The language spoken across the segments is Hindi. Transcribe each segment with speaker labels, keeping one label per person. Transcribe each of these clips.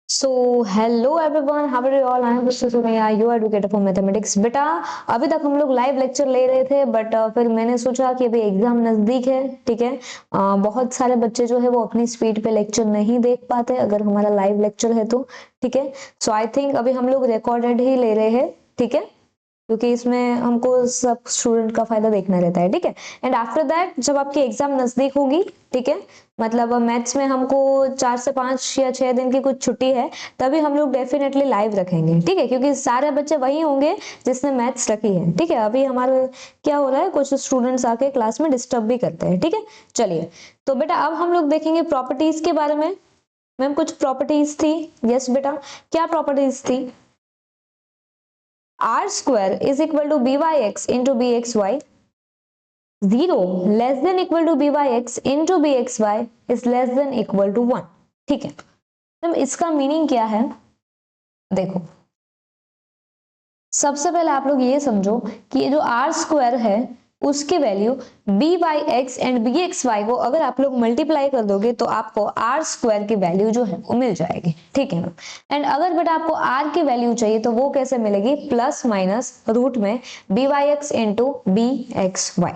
Speaker 1: So hello everyone, how are you all? I am Sumaiya, your educator for mathematics. बेटा अभी तक हम लोग लाइव लेक्चर ले रहे थे, बट फिर मैंने सोचा कि अभी एग्जाम नजदीक है, ठीक है। बहुत सारे बच्चे जो है वो अपनी स्पीड पे लेक्चर नहीं देख पाते अगर हमारा लाइव लेक्चर है तो, ठीक है। सो आई थिंक अभी हम लोग रिकॉर्डेड ही ले रहे हैं, ठीक है, क्योंकि इसमें हमको सब स्टूडेंट का फायदा देखना रहता है, ठीक है। एंड आफ्टर दैट जब आपकी एग्जाम नजदीक होगी, ठीक है, मतलब मैथ्स में हमको 4 से 5 या 6 दिन की कुछ छुट्टी है, तभी हम लोग डेफिनेटली लाइव रखेंगे, ठीक है, क्योंकि सारे बच्चे वही होंगे जिसने मैथ्स रखी है, ठीक है। अभी हमारे क्या हो रहा है, कुछ स्टूडेंट्स आके क्लास में डिस्टर्ब भी करते हैं, ठीक है। चलिए, तो बेटा अब हम लोग देखेंगे प्रॉपर्टीज के बारे में। मैम कुछ प्रॉपर्टीज थी, यस बेटा, क्या प्रॉपर्टीज थी? r square is equal to byx into bxy, 0 less than equal to byx into bxy is less than equal to 1, ठीक है। तो इसका मीनिंग क्या है? देखो, सबसे पहले आप लोग ये समझो कि ये जो आर स्क्वायर है उसकी value B by x and B x Y को अगर आप लोग मल्टीप्लाई कर दोगे तो आपको आर स्क्वायर की वैल्यू जो है वो मिल जाएगी, ठीक है। एंड अगर बेटा आपको आर की वैल्यू चाहिए तो वो कैसे मिलेगी? प्लस माइनस रूट में B Y x into B x Y,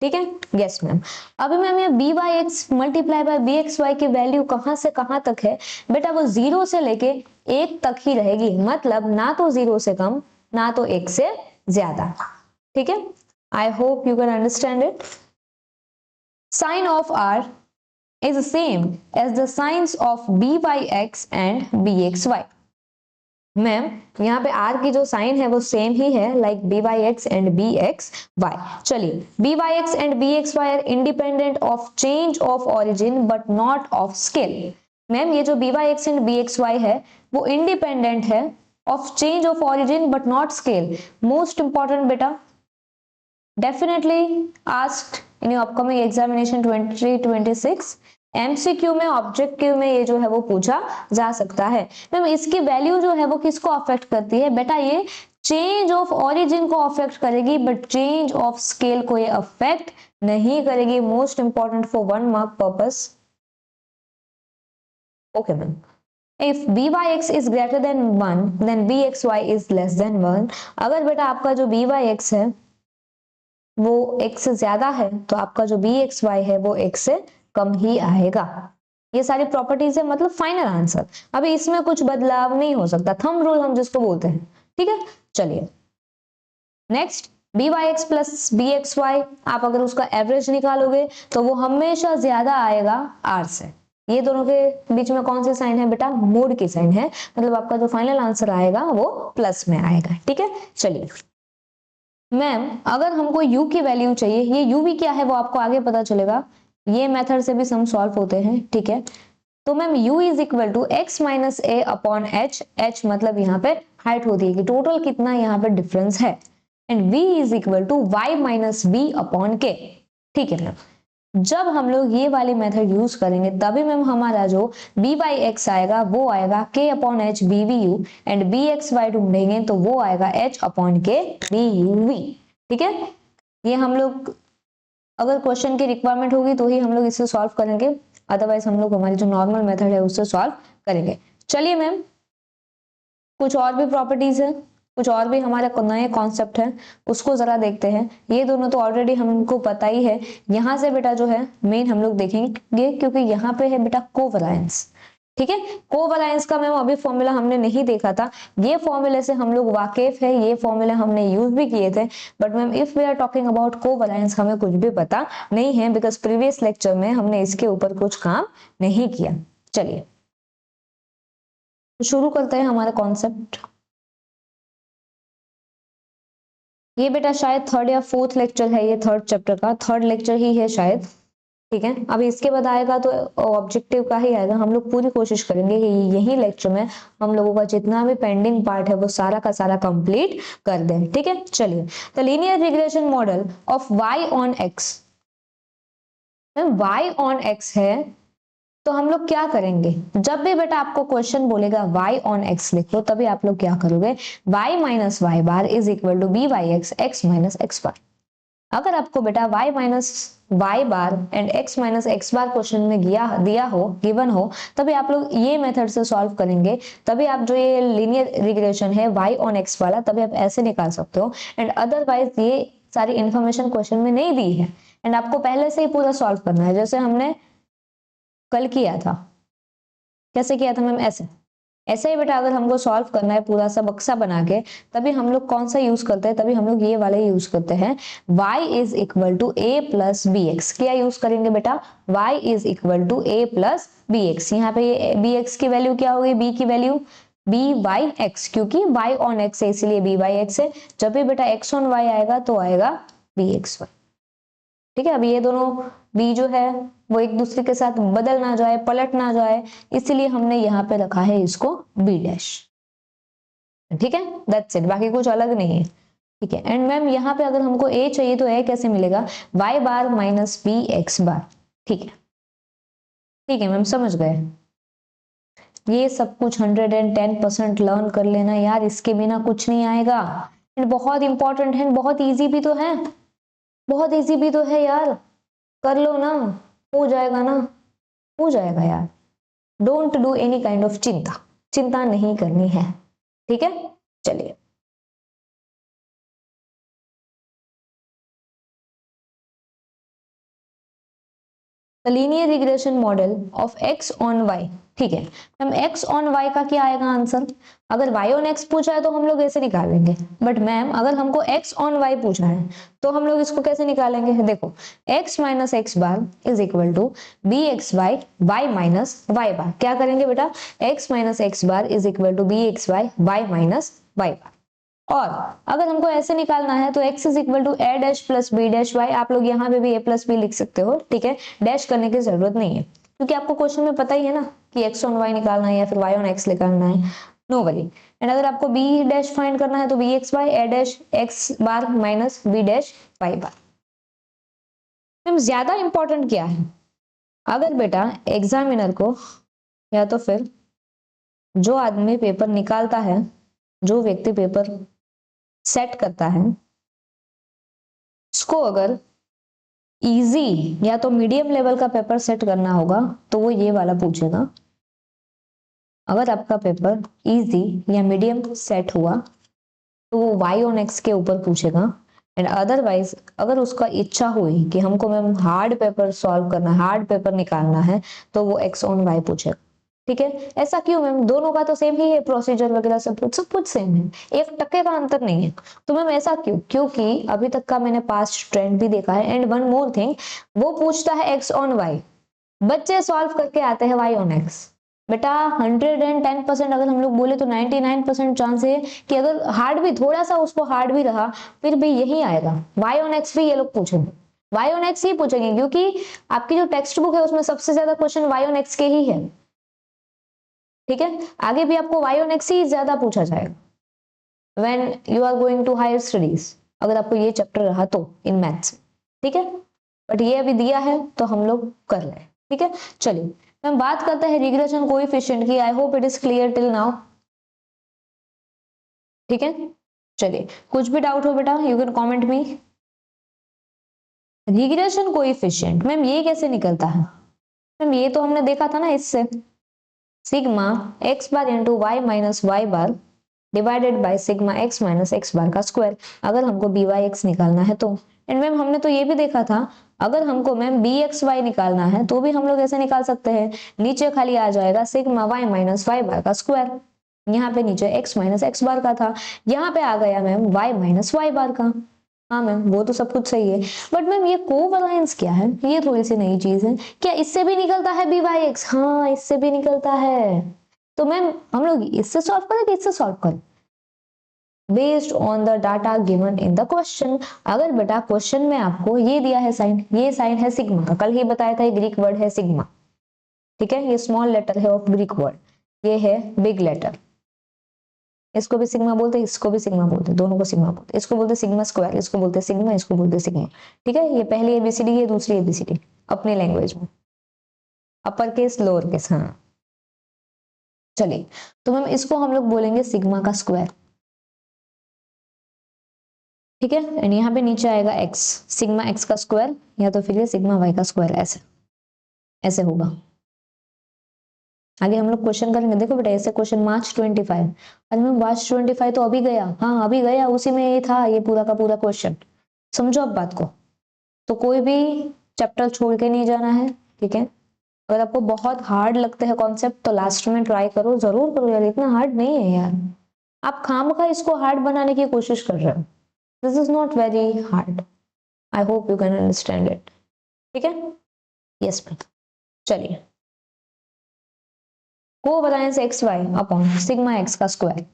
Speaker 1: ठीक है। Yes ma'am. अभी मैम ये B Y X multiply by B x Y की वैल्यू कहां से कहां तक है? बेटा वो 0 से लेके 1 तक ही रहेगी, मतलब ना तो 0 से कम ना तो 1 से ज्यादा, ठीक है। I hope you can understand it. Sign of R is the same as the signs of b by x and bxy। Ma'am यहाँ पे r की जो साइन है वो सेम ही है, like B Y X and B x Y. चलिए, B Y X and B x Y are independent of change of origin but not of scale. Ma'am ये जो B Y X and B x Y है वो इंडिपेंडेंट है of change of origin but not scale. Most important बेटा, definitely asked in your upcoming examination 2026, MCQ में, ऑब्जेक्टिव में ये जो है वो पूछा जा सकता है। मैम इसकी वैल्यू जो है वो किसको अफेक्ट करती है? बेटा ये चेंज ऑफ ऑरिजिन को अफेक्ट करेगी, बट चेंज ऑफ स्केल को ये अफेक्ट नहीं करेगी। Most important for 1 mark purpose. Okay ma'am. If byx is greater than 1 then bxy is less than 1। अगर बेटा आपका जो byx है वो x से ज्यादा है तो आपका जो bxy है वो x से कम ही आएगा। ये सारी प्रॉपर्टीज है, मतलब फाइनल आंसर। अभी इसमें कुछ बदलाव नहीं हो सकता, थंब रूल हम जिसको बोलते हैं, ठीक है। चलिए नेक्स्ट, byx प्लस bxy आप अगर उसका एवरेज निकालोगे तो वो हमेशा ज्यादा आएगा r से। ये दोनों के बीच में कौन सी साइन है बेटा? मोड की साइन है, मतलब आपका जो फाइनल आंसर आएगा वो प्लस में आएगा, ठीक है। चलिए मैम अगर हमको u की वैल्यू चाहिए, ये u भी क्या है वो आपको आगे पता चलेगा, ये मेथड से भी सम सॉल्व होते हैं, ठीक है। तो ma'am u is equal to X minus A upon H, H मतलब यहाँ पे हाइट होती है कि टोटल कितना यहाँ पे डिफरेंस है, and v is equal to Y minus B upon K, ठीक है मैम। जब हम लोग ये वाली मेथड यूज करेंगे तभी मैम हमारा जो b बाई एक्स आएगा वो आएगा k upon H B V U, and B x Y ढूंढेंगे तो वो आएगा h upon K B U V, ठीक है। ये हम लोग अगर क्वेश्चन की रिक्वायरमेंट होगी तो ही हम लोग इसे सॉल्व करेंगे, अदरवाइज हम लोग हमारी जो नॉर्मल मेथड है उससे सॉल्व करेंगे। चलिए मैम कुछ और भी प्रॉपर्टीज है, कुछ और भी हमारे नए कॉन्सेप्ट है, उसको जरा देखते हैं। ये दोनों तो ऑलरेडी हमको पता ही है। यहाँ से बेटा जो है मेन हम लोग देखेंगे, क्योंकि यहाँ पे है बेटा कोवैलेंस, ठीक है। कोवैलेंस का मैम अभी फॉर्मूला हमने नहीं देखा था, ये फॉर्मूले से हम लोग वाकिफ है, ये फॉर्मूले हमने यूज भी किए थे, but ma'am if we are talking about covalence हमें कुछ भी पता नहीं है, बिकॉज प्रीवियस लेक्चर में हमने इसके ऊपर कुछ काम नहीं किया। चलिए शुरू करते हैं हमारा कॉन्सेप्ट। ये बेटा शायद थर्ड या फोर्थ लेक्चर है, ये थर्ड चैप्टर का थर्ड लेक्चर ही है शायद, ठीक है। अब इसके बाद आएगा तो ऑब्जेक्टिव का ही आएगा। हम लोग पूरी कोशिश करेंगे कि यही लेक्चर में हम लोगों का जितना भी पेंडिंग पार्ट है वो सारा का सारा कंप्लीट कर दें, ठीक है। चलिए, the linear regression model of y on x, y on x है तो हम लोग क्या करेंगे? जब भी बेटा आपको क्वेश्चन बोलेगा y ऑन x लिखो, तभी आप लोग क्या करोगे? y minus Y bar is equal to B Y X, X minus x bar. अगर आपको बेटा y minus Y bar and X minus x bar question में दिया हो, गिवन हो, तभी आप लोग ये मेथड से सॉल्व करेंगे, तभी आप जो ये लीनियर रिग्रेशन है वाई ऑन एक्स वाला, तभी आप ऐसे निकाल सकते हो। एंड अदरवाइज ये सारी इंफॉर्मेशन क्वेश्चन में नहीं दी है एंड आपको पहले से ही पूरा सॉल्व करना है, जैसे हमने कल किया था। कैसे किया था मैम? ऐसे ऐसे ही बेटा अगर हमको सॉल्व करना है पूरा सा बक्सा बना के, तभी हम लोग कौन सा यूज करते हैं? तभी हम लोग ये वाला यूज करते हैं, y is equal to A plus B X. क्या यूज करेंगे बेटा? y is equal to A plus B X. यहाँ पे ये बी एक्स की वैल्यू क्या होगी? b की वैल्यू बी वाई एक्स, क्योंकि y ऑन x है इसलिए बी वाई एक्स है। जब भी बेटा x ऑन y आएगा तो आएगा बी एक्स वाई। ठीक है, अब ये दोनों b जो है वो एक दूसरे के साथ बदल ना जाए, पलट ना जाए, इसलिए हमने यहाँ पे रखा है इसको b डैश। ठीक है, दैट्स इट, बाकी कुछ अलग नहीं है। ठीक है, एंड मैम यहाँ पे अगर हमको a चाहिए तो a कैसे मिलेगा? y बार माइनस बी एक्स बार। ठीक है, ठीक है मैम, समझ गए। ये सब कुछ 110% लर्न कर लेना यार, इसके बिना कुछ नहीं आएगा। एंड बहुत इंपॉर्टेंट है, बहुत इजी भी तो है, बहुत इजी भी तो है यार, कर लो ना, हो जाएगा ना, हो जाएगा यार। Don't do any kind of चिंता, चिंता नहीं करनी है। ठीक है, चलिए। Linear regression model of x on y। ठीक है मैम, x ऑन y का क्या आएगा आंसर? अगर y ऑन x पूछा है तो हम लोग ऐसे निकालेंगे, बट मैम अगर हमको x ऑन y पूछा है तो हम लोग इसको कैसे निकालेंगे? देखो, x minus x bar is equal to B x Y Y minus Y bar. क्या करेंगे बेटा? x minus x bar is equal to B x Y Y minus Y bar. और अगर हमको ऐसे निकालना है तो x is equal to A dash plus B dash Y. आप लोग यहाँ पे भी a प्लस बी लिख सकते हो, ठीक है, डैश करने की जरूरत नहीं है, क्योंकि आपको क्वेश्चन में पता ही है ना कि x ऑन y निकालना है या फिर y ऑन x निकालना है। No worry. एंड अगर आपको b डैश फाइंड करना है तो बी एक्स वाई ए डैश एक्स बार माइनस बी डैश वाई बार। मैम ज्यादा इंपॉर्टेंट क्या है? अगर बेटा एग्जामिनर को, या तो फिर जो आदमी पेपर निकालता है, जो व्यक्ति पेपर सेट करता है, उसको अगर इजी या तो मीडियम लेवल का पेपर सेट करना होगा तो वो ये वाला पूछेगा। अगर आपका पेपर इजी या मीडियम सेट हुआ तो वो वाई ऑन एक्स के ऊपर पूछेगा। एंड अदरवाइज अगर उसका इच्छा हुई कि हमको मैम हार्ड पेपर सॉल्व करना है, हार्ड पेपर निकालना है, तो वो एक्स ऑन वाई पूछेगा। ठीक है, ऐसा क्यों मैम? दोनों का तो सेम ही है, प्रोसीजर वगैरह सब कुछ सेम है, एक टक्के का अंतर नहीं है। तो मैम ऐसा क्यों? क्योंकि अभी तक का मैंने पास्ट ट्रेंड भी देखा है। एंड वन मोर थिंग, वो पूछता है एक्स ऑन वाई, बच्चे सॉल्व करके आते हैं वाई ऑन एक्स। बेटा 110% अगर हम लोग बोले तो 99% चांस है कि अगर हार्ड भी, थोड़ा सा उसको हार्ड भी रहा, फिर भी यही आएगा, वाई ऑन एक्स भी ये लोग पूछेंगे, वाई ऑन एक्स ही पूछेंगे, क्योंकि आपकी जो टेक्स्ट बुक है उसमें सबसे ज्यादा क्वेश्चन वाई ऑन एक्स के ही है। ठीक है, आगे भी आपको वाई ऑन एक्स ही ज्यादा पूछा जाएगा when you are going to higher studies, अगर आपको ये चैप्टर रहा तो इन मैथ्स। ठीक है, बट ये अभी दिया है तो हम लोग कर रहे हैं। ठीक है, चलिए हम बात करते हैं रिग्रेशन कोएफिशिएंट की। I hope it is clear till now. ठीक है, चलिए, कुछ भी डाउट हो बेटा you can comment me. Regression coefficient ma'am ये कैसे निकलता है? मैम ये तो हमने देखा था ना, इससे sigma X bar into Y minus Y bar divided by sigma X minus x bar का स्क्वायर, अगर हमको बी वाई एक्स निकालना है तो। एंड मैम हमने तो ये भी देखा था, अगर हमको मैम बी एक्स वाई निकालना है तो भी हम लोग ऐसे निकाल सकते हैं, नीचे खाली आ जाएगा sigma Y minus Y bar का स्क्वायर। यहाँ पे नीचे एक्स माइनस एक्स बार का था, यहाँ पे आ गया ma'am Y minus Y bar का। हाँ मैम वो तो सब कुछ सही है, बट मैम ये कोवैलेंस क्या है? ये थोड़ी सी नई चीज है। क्या इससे भी निकलता है बी वाई एक्स? हाँ इससे भी निकलता है। तो मैम हम लोग इससे सॉल्व करें कि इससे सॉल्व करें? Based on the data given in the question. अगर बेटा क्वेश्चन में आपको ये दिया है साइन, ये साइन है सिग्मा का, कल ही बताया था, ये ग्रीक वर्ड है सिग्मा। ठीक है, ये स्मॉल लेटर है ऑफ ग्रीक वर्ड, ये है बिग लेटर। इसको भी सिग्मा बोलते हैं, इसको भी सिग्मा बोलते हैं, दोनों को सिग्मा बोलते हैं। इसको बोलते हैं सिग्मा स्क्वायर, इसको बोलते हैं सिग्मा, इसको बोलते हैं सिग्मा। ठीक है, ये पहली एबीसीडी है, दूसरी एबीसीडी अपनी लैंग्वेज में, अपर केस लोअर केस। हाँ चलिए, तो मैम इसको हम लोग बोलेंगे सिग्मा का स्क्वायर। ठीक है, एंड यहाँ पे नीचे आएगा x, सिग्मा x का स्क्वायर या तो फिर ये सिग्मा y का स्क्वायर, ऐसे ऐसे होगा। आगे हम लोग क्वेश्चन करेंगे। देखो बेटा ऐसे क्वेश्चन मार्च 25, अरे मैम मार्च 25 तो अभी गया, हाँ अभी गया, उसी में ये था, ये पूरा का पूरा क्वेश्चन। समझो अब बात को, तो कोई भी चैप्टर छोड़ के नहीं जाना है, ठीक है। अगर आपको बहुत हार्ड लगते हैं कॉन्सेप्ट तो लास्ट में ट्राई करो, जरूर करो यार, इतना हार्ड नहीं है यार। आप खामखा इसको हार्ड बनाने की कोशिश कर रहे हो। This is not very hard, I hope you can understand it. ठीक है, यस मैम। चलिए, covariance X Y upon sigma x का स्क्वायर।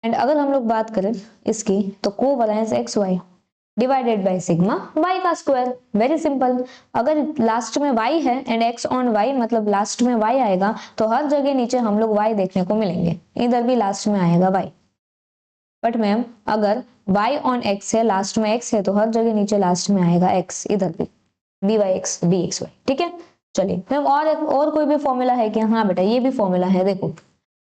Speaker 1: एंड अगर हम लोग बात करें इसकी, तो covariance X Y divided by sigma y का स्क्वायर। वेरी सिंपल, अगर लास्ट में y है एंड x ऑन y मतलब लास्ट में y आएगा, तो हर जगह नीचे हम लोग y देखने को मिलेंगे, इधर भी लास्ट में आएगा y। बट मैम अगर y ऑन x है, लास्ट में x है, तो हर जगह नीचे लास्ट में आएगा x, इधर भी bx bxy। ठीक है, चलिए मैम और कोई भी फॉर्मूला है क्या? हाँ बेटा ये भी फॉर्मूला है, देखो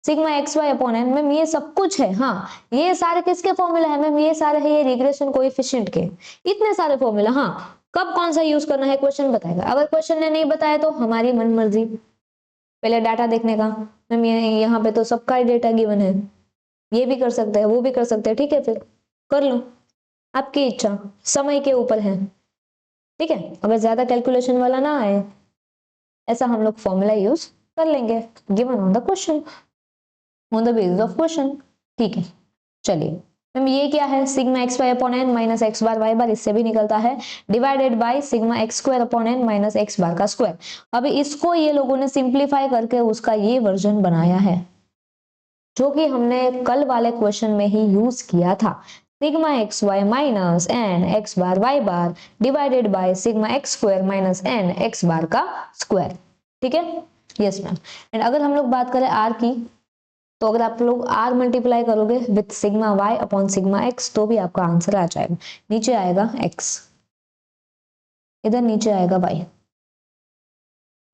Speaker 1: sigma X Y upon N. Ma'am ये सब कुछ है, हाँ ये सारे किसके फॉर्मूला है? मैम ये सारे है ये रिग्रेशन कोएफिशिएंट के, इतने सारे फॉर्मूला। हाँ कब कौन सा यूज करना है क्वेश्चन बताएगा, अगर क्वेश्चन ने नहीं बताया तो हमारी मन मर्जी, पहले डाटा देखने का। मैम ये यहाँ पे तो सबका डेटा गिवन है, ये भी कर सकते हैं वो भी कर सकते हैं, ठीक है फिर कर लो, आपकी इच्छा, समय के ऊपर है। ठीक है, अगर ज्यादा कैलकुलेशन वाला ना आए, ऐसा हम लोग फॉर्मूला यूज कर लेंगे given on the question, on the basis of question. ठीक है, चलिए मैम ये क्या है? Sigma X Y upon N minus x bar Y bar, इससे भी निकलता है, divided by sigma X square upon N minus x bar का स्क्वायर। अभी इसको ये लोगों ने सिंप्लीफाई करके उसका ये वर्जन बनाया है, जो कि हमने कल वाले क्वेश्चन में ही यूज किया था। Sigma X Y minus N X bar Y bar divided by sigma X square minus N X bar का स्क्वायर। ठीक है, यस मैम। एंड अगर हम लोग बात करें आर की, तो अगर आप लोग r मल्टीप्लाई करोगे with sigma y upon sigma x, तो भी आपका आंसर आ जाएगा। नीचे आएगा x, इधर नीचे आएगा y।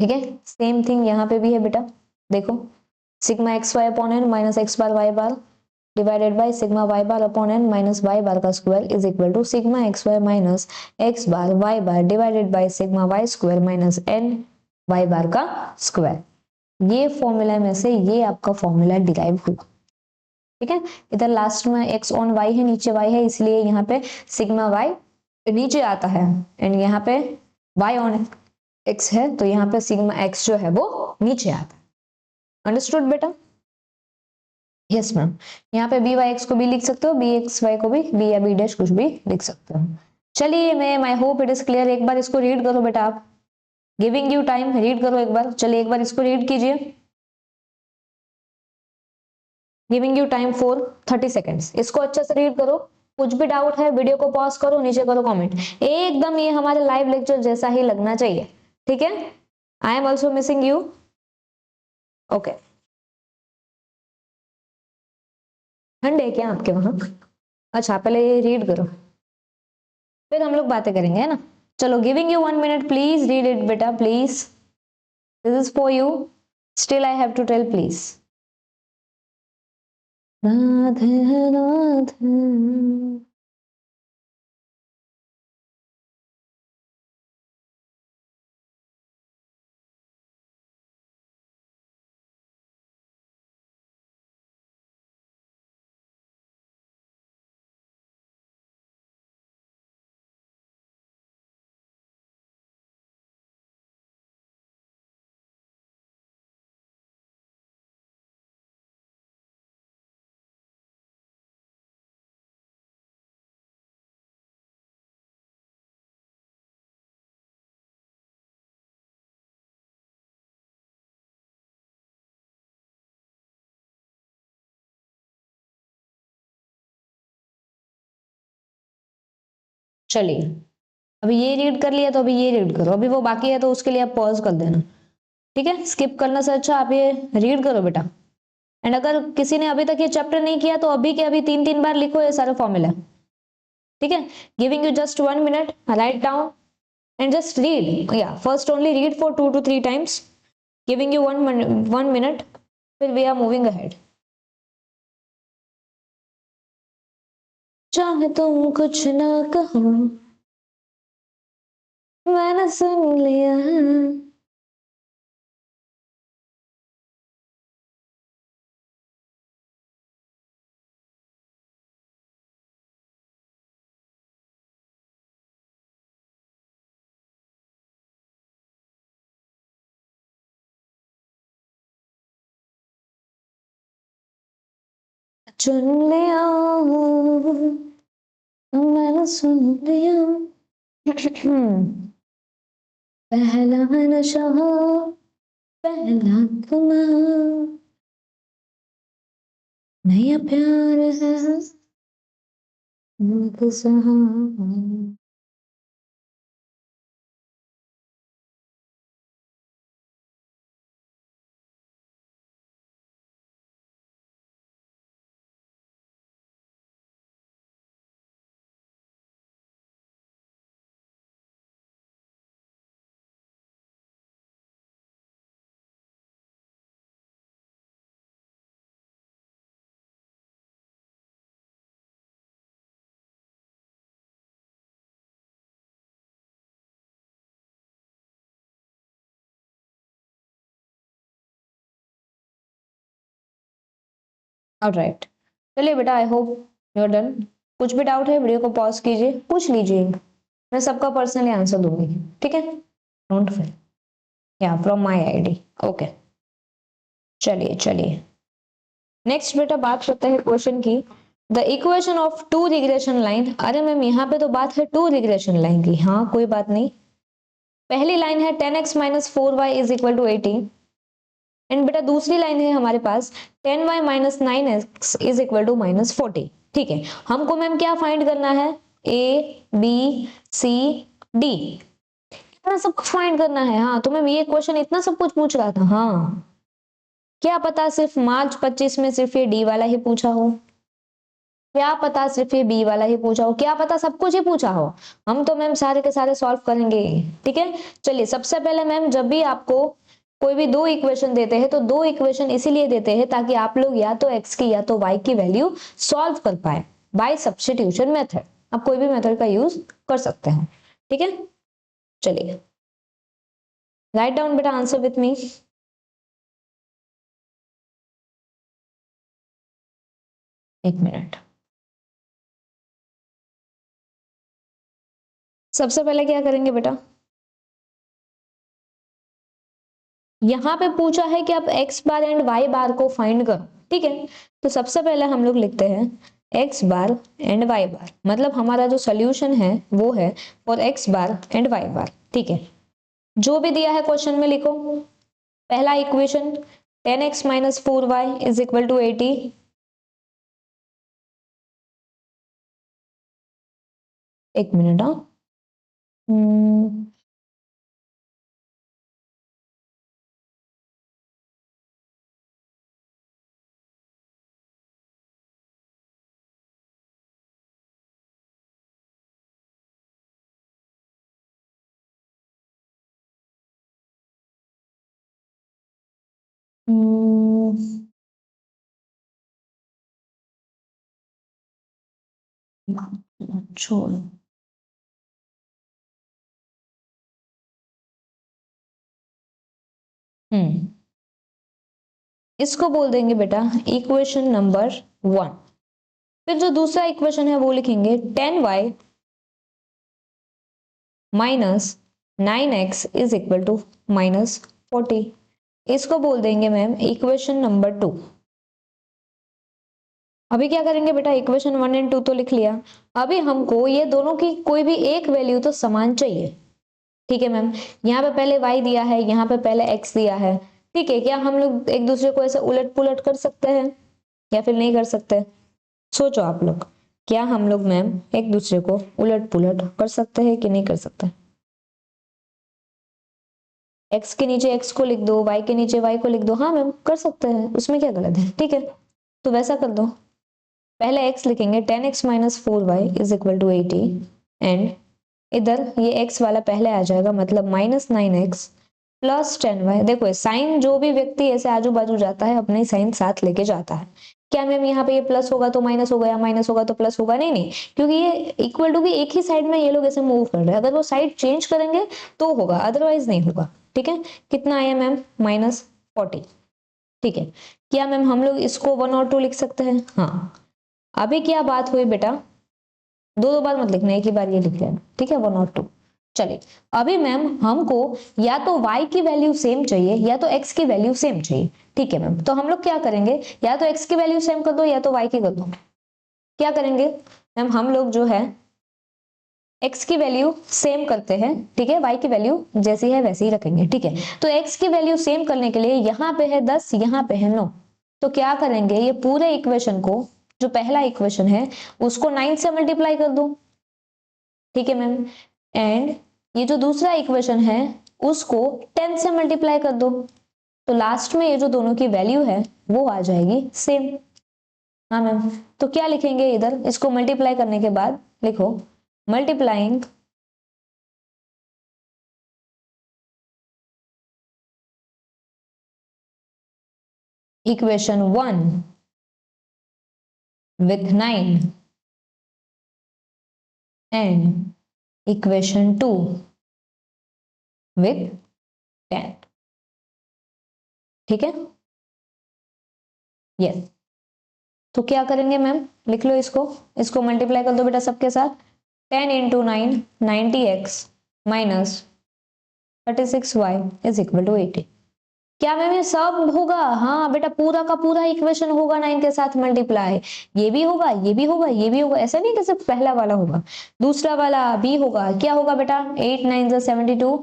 Speaker 1: ठीक है, सेम थिंग यहाँ पे भी है बेटा, देखो sigma X Y upon N minus x bar Y bar divided by sigma Y bar upon N minus Y bar का square is equal to sigma X Y minus x bar Y bar divided by sigma Y square minus N Y bar का स्क्वायर। ये फॉर्मूला में से ये आपका फॉर्मूला डिराइव हुआ। ठीक है, इधर लास्ट में x ऑन y है, नीचे y है, इसलिए यहाँ पे सिग्मा y नीचे आता है, एंड यहाँ पे y ऑन x है, तो यहाँ पे सिग्मा x जो है वो नीचे आता है। अंडरस्टूड बेटा? Yes ma'am. यहाँ पे बी वाई एक्स को भी लिख सकते हो, बी एक्स वाई को भी, बी या बी डैश कुछ भी लिख सकते हो। चलिए ma'am I hope it is clear. एक बार इसको रीड करो बेटा, आप गिविंग यू टाइम, रीड करो एक बार। चलिए एक बार इसको रीड कीजिए, giving you time for 30 seconds. इसको अच्छे से रीड करो, कुछ भी डाउट है वीडियो को पॉज करो, नीचे करो कमेंट। एकदम ये हमारे लाइव लेक्चर जैसा ही लगना चाहिए, ठीक है। I am also missing you, okay. ठंड है क्या आपके वहां? अच्छा पहले ये रीड करो, फिर हम लोग बातें करेंगे, है ना। चलो giving you 1 minute, please read it बेटा please, this is for you, still I have to tell please. Radhe Radhe. चलिए अभी ये रीड कर लिया, तो अभी ये रीड करो, अभी वो बाकी है तो उसके लिए आप पॉज कर देना, ठीक है। स्किप करने से अच्छा आप ये रीड करो बेटा। एंड अगर किसी ने अभी तक ये चैप्टर नहीं किया तो अभी के अभी 3-3 बार लिखो ये सारे फॉर्मूला, ठीक है। Giving you just 1 minute, write down and just read, या first only read for 2 to 3 times, giving you 1 minute, फिर वी आर मूविंग अहेड। चाहे तुम कुछ ना कहो, मैंने सुन लिया। चुन लिया, मैंने सुन लिया। पहला नशा, पहला खुमार, नया प्यार है सहार। ऑलराइट, चलिए बेटा, I hope you are done. कुछ भी डाउट है वीडियो को पॉज कीजिए, पूछ लीजिए, मैं सबका पर्सनली आंसर दूंगी, ठीक है? डोंट फील, या फ्रॉम माय आईडी। ओके, चलिए चलिए नेक्स्ट बेटा बात करते हैं क्वेश्चन की। The equation of two regression line. अरे मैम यहाँ पे तो बात है टू रिग्रेशन लाइन की, हाँ कोई बात नहीं। पहली लाइन है 10x minus 4y is equal to 80, and बेटा दूसरी लाइन है हमारे पास 10y minus 9x is equal to minus 40। ठीक है, हमको मैम क्या फाइंड करना है? ए बी सी डी, इतना सब कुछ फाइंड करना है। हाँ तो मैम ये क्वेश्चन इतना सब कुछ पूछ रहा था। हाँ क्या पता सिर्फ मार्च 25 में सिर्फ ये डी वाला ही पूछा हो, क्या पता सिर्फ ये बी वाला ही पूछा हो, क्या पता सब कुछ ही पूछा हो। हम तो मैम सारे के सारे सॉल्व करेंगे, ठीक है? चलिए सबसे पहले मैम जब भी आपको कोई भी दो इक्वेशन देते हैं तो दो इक्वेशन इसीलिए देते हैं ताकि आप लोग या तो x की या तो y की वैल्यू सॉल्व कर पाए बाय सब्स्टिट्यूशन मेथड। आप कोई भी मेथड का यूज कर सकते हैं, ठीक है? चलिए राइट डाउन बेटा आंसर विथ मी। एक मिनट, सबसे पहले क्या करेंगे बेटा, यहाँ पे पूछा है कि आप x बार एंड y बार को फाइंड करो, ठीक है? तो सबसे पहले हम लोग लिखते हैं x बार एंड y बार, मतलब हमारा जो सोल्यूशन है वो है for x bar and y बार, ठीक है? जो भी दिया है क्वेश्चन में लिखो। पहला equation 10x minus 4y is equal to 80, एक मिनट। हाँ छोड़ो, इसको बोल देंगे बेटा इक्वेशन नंबर 1। फिर जो दूसरा इक्वेशन है वो लिखेंगे 10y minus 9x is equal to minus 40, इसको बोल देंगे मैम इक्वेशन नंबर 2। अभी क्या करेंगे बेटा, इक्वेशन 1 एंड 2 तो लिख लिया, अभी हमको ये दोनों की कोई भी एक वैल्यू तो समान चाहिए, ठीक है मैम? यहाँ पे पहले y दिया है, यहाँ पे पहले x दिया है, ठीक है? क्या हम लोग एक दूसरे को ऐसे उलट पुलट कर सकते हैं या फिर नहीं कर सकते? सोचो आप लोग, क्या हम लोग मैम एक दूसरे को उलट पुलट कर सकते हैं कि नहीं कर सकते? x के नीचे x को लिख दो, y के नीचे y को लिख दो, हाँ मैम कर सकते हैं, उसमें क्या गलत है? ठीक है, तो वैसा कर दो। पहले x लिखेंगे 10x minus 4y is equal to 80, and इधर ये x वाला पहले आ जाएगा, मतलब माइनस 9x प्लस 10y। देखो साइन जो भी व्यक्ति ऐसे आजू बाजू जाता है अपने साइन साथ लेके जाता है, क्या मैम यहाँ पे ये प्लस होगा तो माइनस हो गया, माइनस होगा तो प्लस होगा? नहीं नहीं, क्योंकि ये इक्वल टू की एक ही साइड में ये लोग ऐसे मूव कर रहे हैं, अगर वो साइड चेंज करेंगे तो होगा, अदरवाइज नहीं होगा। ठीक है, कितना आया मैम? -40। ठीक है, क्या मैम हम लोग इसको 1 और 2 लिख सकते हैं? हाँ। अभी क्या बात हुई बेटा, दो दो बार मत लिखना, एक ही बार ये लिख लेना। ठीक है, 1 और 2। चलिए, अभी मैम हमको या तो y की वैल्यू सेम चाहिए या तो x की वैल्यू सेम चाहिए। ठीक है मैम, तो हम लोग क्या करेंगे, या तो x की वैल्यू सेम कर दो या तो y की कर दो। क्या करेंगे मैम, हम लोग जो है x की वैल्यू सेम करते हैं। ठीक है, y की वैल्यू जैसी है वैसे ही रखेंगे। ठीक है, तो x की वैल्यू सेम करने के लिए यहाँ पे है 10, यहाँ पे है 9, तो क्या करेंगे, ये पूरे इक्वेशन को, जो पहला इक्वेशन है उसको 9 से मल्टीप्लाई कर दो। ठीक है मैम, एंड ये जो दूसरा इक्वेशन है उसको 10 से मल्टीप्लाई कर दो, तो लास्ट में ये जो दोनों की वैल्यू है वो आ जाएगी सेम। हाँ मैम, तो क्या लिखेंगे इधर, इसको मल्टीप्लाई करने के बाद लिखो multiplying equation 1 with 9 and equation 2 with 10। ठीक है, यस। तो क्या करेंगे मैम, लिख लो इसको, इसको मल्टीप्लाई कर दो बेटा सबके साथ। 10 into 9 90x minus 36y is equal to 80। क्या मैम ये सब होगा? हाँ बेटा, पूरा का पूरा इक्वेशन होगा 9 के साथ मल्टीप्लाई। ये भी होगा, ये भी होगा, ये भी होगा, ऐसा नहीं कि सिर्फ पहला वाला होगा, दूसरा वाला भी होगा। क्या होगा बेटा, 8 9 72,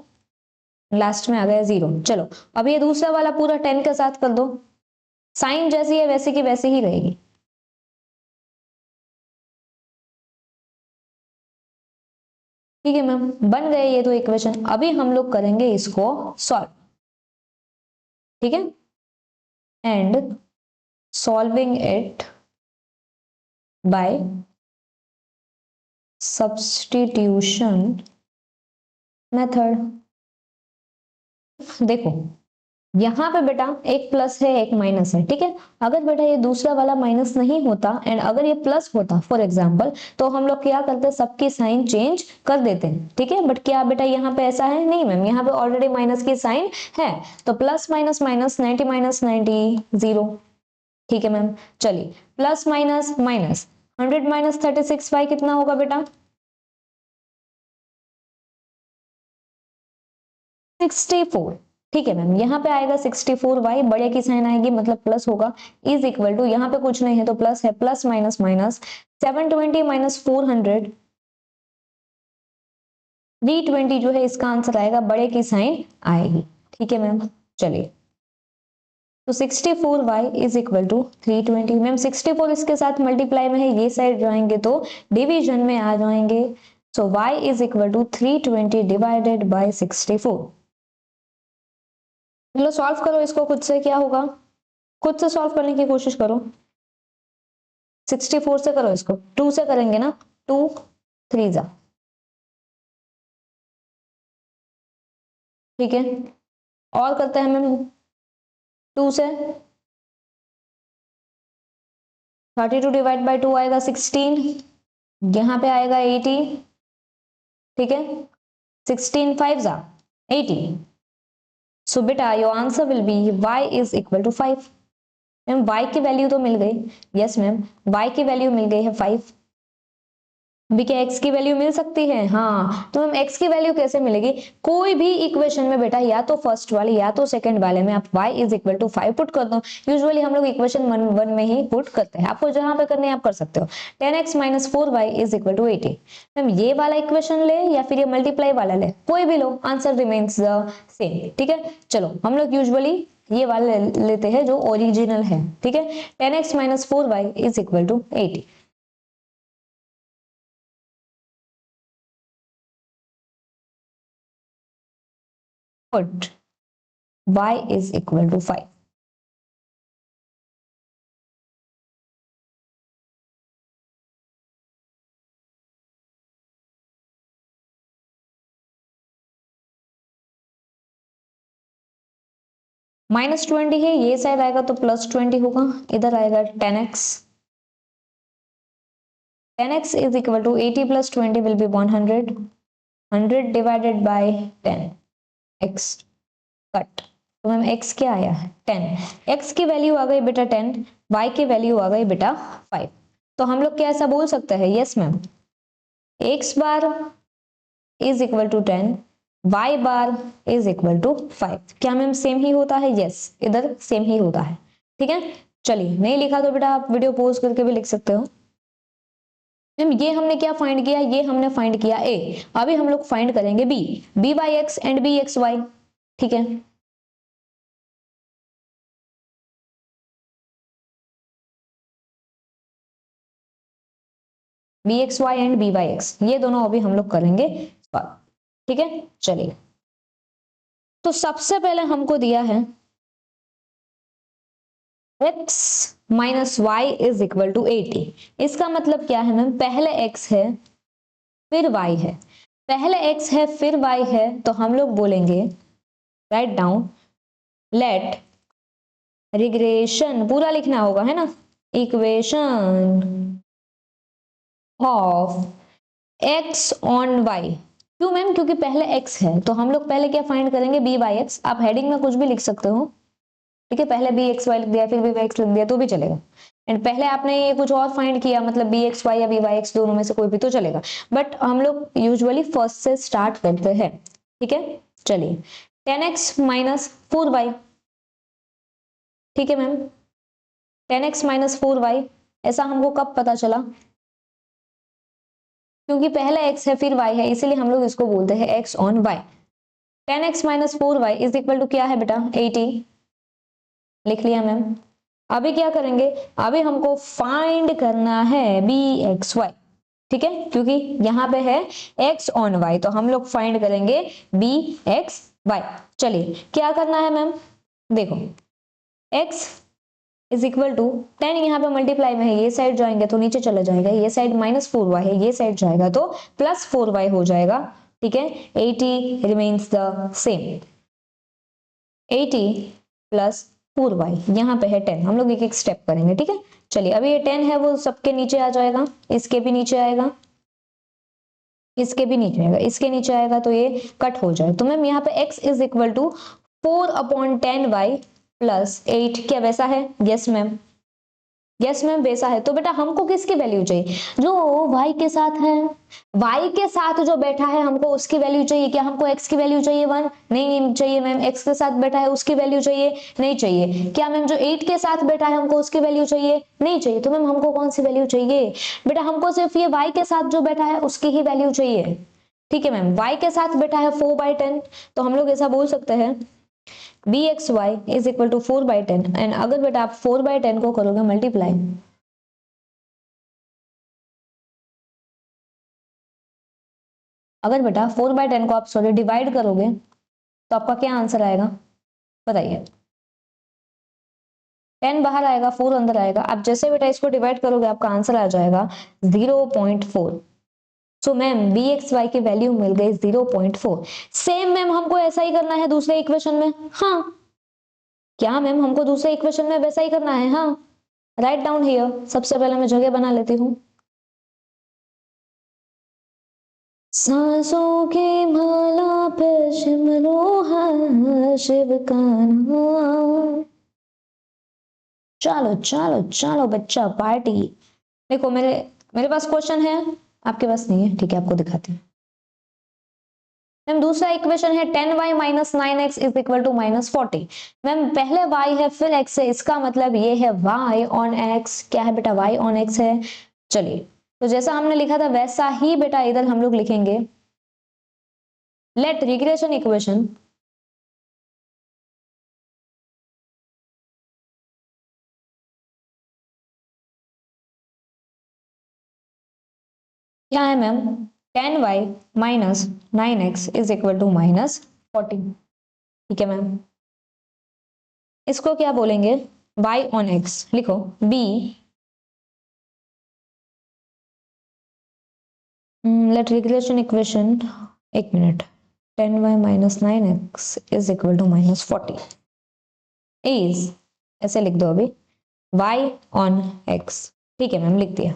Speaker 1: लास्ट में आ गया 0। चलो, अब ये दूसरा वाला पूरा 10 के साथ कर दो, साइन जैसी है वैसे की वैसे ही रहेगी। ठीक है मैम, बन गए ये दो इक्वेशन। अभी हम लोग करेंगे इसको सॉल्व। ठीक है, and solving it by substitution method. देखो, यहाँ पे बेटा एक प्लस है एक माइनस है। ठीक है, अगर बेटा ये दूसरा वाला माइनस नहीं होता एंड अगर ये प्लस होता फॉर एग्जांपल, तो हम लोग क्या करते, सबकी साइन चेंज कर देते हैं। ठीक है, बट क्या बेटा यहाँ पे ऐसा है? नहीं मैम, यहाँ पे ऑलरेडी माइनस की साइन है, तो प्लस माइनस माइनस 90 माइनस 90 0। ठीक है मैम, चलिए, plus minus minus 100 minus 36y कितना होगा बेटा? 64। ठीक है मैम, यहाँ पे आएगा 64y, बड़े की साइन आएगी मतलब प्लस होगा, इज इक्वल टू, यहाँ पे कुछ नहीं है तो प्लस है, प्लस माइनस माइनस 720 माइनस 400 320 जो है इसका आंसर आएगा, बड़े की साइन आएगी। ठीक है मैम, चलिए, तो 64y is equal to 320। Ma'am 64 इसके साथ मल्टीप्लाई में है, ये साइड जाएंगे तो डिवीजन में आ जाएंगे, so y is equal to 320 divided by 64। चलो सॉल्व करो इसको खुद से, क्या होगा, खुद से सॉल्व करने की कोशिश करो। 64 से करो इसको, 2 से करेंगे ना, 2 3 जा। ठीक है, और करते हैं मैम 2 से, 32 डिवाइड बाय 2 आएगा 16, यहाँ पे आएगा 80। ठीक है, 16 5 जा 80। सो बेटा your answer will be y is equal to 5। Ma'am y की वैल्यू तो मिल गई, यस मैम, y की वैल्यू मिल गई है 5। अभी क्या x की वैल्यू मिल सकती है? हाँ, तो मैम x की वैल्यू कैसे मिलेगी, कोई भी इक्वेशन में बेटा या तो फर्स्ट वाले या तो सेकंड वाले में आप y is equal to 5 put कर दो। यूजुअली हम लोग इक्वेशन 1 में ही पुट करते हैं, आपको जहां पे करने आप कर सकते हो। 10x minus 4y is equal to 80। Ma'am ये वाला इक्वेशन ले या फिर ये मल्टीप्लाई वाला ले, कोई भी लो, आंसर रिमेन्स द सेम। ठीक है, चलो हम लोग यूजुअली ये वाला लेते हैं जो ओरिजिनल है। ठीक है, 10x minus 4y is equal to 80। Put y is equal to 5। -20 है, ये साइड आएगा तो +20 होगा, इधर आएगा 10x। 10x is equal to 80 + 20 will be 100। 100 divided by 10 x cut. तो मैम x क्या आया है 10। x की वैल्यू आ गई बेटा 10, y की वैल्यू आ गई बेटा 5। तो हम लोग क्या ऐसा बोल सकते हैं? Yes ma'am, x bar is equal to 10, y bar is equal to 5। क्या मैम सेम ही होता है? यस, इधर सेम ही होता है। ठीक है, चलिए नहीं लिखा तो बेटा आप वीडियो पॉज करके भी लिख सकते हो। मैम ये हमने क्या फाइंड किया? ये हमने फाइंड किया ए। अभी हम लोग फाइंड करेंगे b, b by x and B x Y. ठीक है, b x y and b by x, ये दोनों अभी हम लोग करेंगे। ठीक है, चलिए। तो सबसे पहले हमको दिया है x minus y is equal to 80। इसका मतलब क्या है मैम? पहले x है फिर y है, पहले x है फिर y है, तो हम लोग बोलेंगे राइट डाउन लेट रिग्रेशन, पूरा लिखना होगा है ना, equation of x on y। क्यों मैम? क्योंकि पहले x है, तो हम लोग पहले क्या फाइंड करेंगे? b by x. आप हेडिंग में कुछ भी लिख सकते हो। ठीक है, पहले बी एक्स वाई लिख दिया फिर बी वाई एक्स लिख दिया तो भी चलेगा। एंड पहले आपने ये कुछ और फाइंड किया, मतलब बी एक्स वाई या बी वाई एक्स दोनों में से कोई भी तो चलेगा, बट हम लोग यूजुअली फर्स्ट से स्टार्ट करते हैं। ठीक है, चलिए 10x माइनस 4y। ठीक है मैम, 10x माइनस 4y, ऐसा हमको कब पता चला? क्योंकि पहले x है फिर y है, इसीलिए हम लोग इसको बोलते हैं x on y। 10x minus 4y is equal to क्या है बेटा? 80। लिख लिया मैम। अभी क्या करेंगे? अभी हमको फाइंड करना है बी एक्स वाई। ठीक है, क्योंकि यहां पे है x ऑन y, तो हम लोग फाइंड करेंगे बी एक्स वाई। चलिए क्या करना है मैम? देखो x इज इक्वल टू 10, यहाँ पे मल्टीप्लाई में है, ये साइड जाएंगे तो नीचे चला जाएगा, ये साइड -4y है, ये साइड जाएगा तो +4y हो जाएगा। ठीक है, 80 remains the same. 80 plus 4y, यहाँ पे है 10। हम लोग एक एक स्टेप करेंगे। ठीक है, चलिए अभी ये 10 है वो सबके नीचे आ जाएगा, इसके भी नीचे आएगा, इसके भी नीचे आएगा, इसके नीचे आएगा, तो ये कट हो जाए। तो मैम यहाँ पे x is equal to 4/10y plus 8। क्या वैसा है? यस मैम, यस मैम वैसा है। तो बेटा हमको किसकी वैल्यू चाहिए? जो y के साथ है, y के साथ जो बैठा है हमको उसकी वैल्यू चाहिए। क्या हमको x की वैल्यू चाहिए 1? नहीं चाहिए मैम। x के साथ बैठा है उसकी वैल्यू चाहिए? नहीं चाहिए। क्या मैम जो 8 के साथ बैठा है हमको उसकी वैल्यू चाहिए? नहीं चाहिए। तो मैम हमको कौन सी वैल्यू चाहिए? बेटा हमको सिर्फ ये y के साथ जो बैठा है उसकी ही वैल्यू चाहिए। ठीक है मैम, y के साथ बैठा है 4/10, तो हम लोग ऐसा बोल सकते हैं b x y is equal to 4/10। And अगर बेटा आप 4/10 को करोगे मल्टीप्लाई, अगर बेटा 4/10 को आप सॉरी डिवाइड करोगे तो आपका क्या आंसर आएगा बताइए? 10 बाहर आएगा, 4 अंदर आएगा। आप जैसे बेटा इसको डिवाइड करोगे आपका आंसर आ जाएगा 0.4। So ma'am b x Y की वैल्यू मिल गई 0.4। सेम मैम हमको ऐसा ही करना है दूसरे इक्वेशन में। हाँ, क्या मैम हमको दूसरे इक्वेशन में वैसा ही करना है? हाँ, राइट डाउन हियर। सबसे पहले मैं जगह बना लेती हूँ। सांसों की माला पे सिमरो है शिव का नाम। चलो चलो चलो बच्चा पार्टी। देखो मेरे मेरे पास क्वेश्चन है, आपके पास नहीं है। ठीक है, आपको दिखाती हूँ। मैम दूसरा इक्वेशन है 10y minus 9x is equal to -40। Ma'am पहले y है फिर x है, इसका मतलब ये है y ऑन x। क्या है बेटा? y ऑन x है। चलिए, तो जैसा हमने लिखा था वैसा ही बेटा इधर हम लोग लिखेंगे। लेट रिग्रेशन इक्वेशन क्या है ma'am? 10y minus 9x is equal to -40। ठीक है मैम, इसको क्या बोलेंगे? y on x। लिखो b, लेट रिग्रेशन इक्वेशन, एक मिनट, 10y minus 9x is equal to -40। Is, ऐसे लिख दो अभी, y ऑन x। ठीक है मैम, लिख दिया।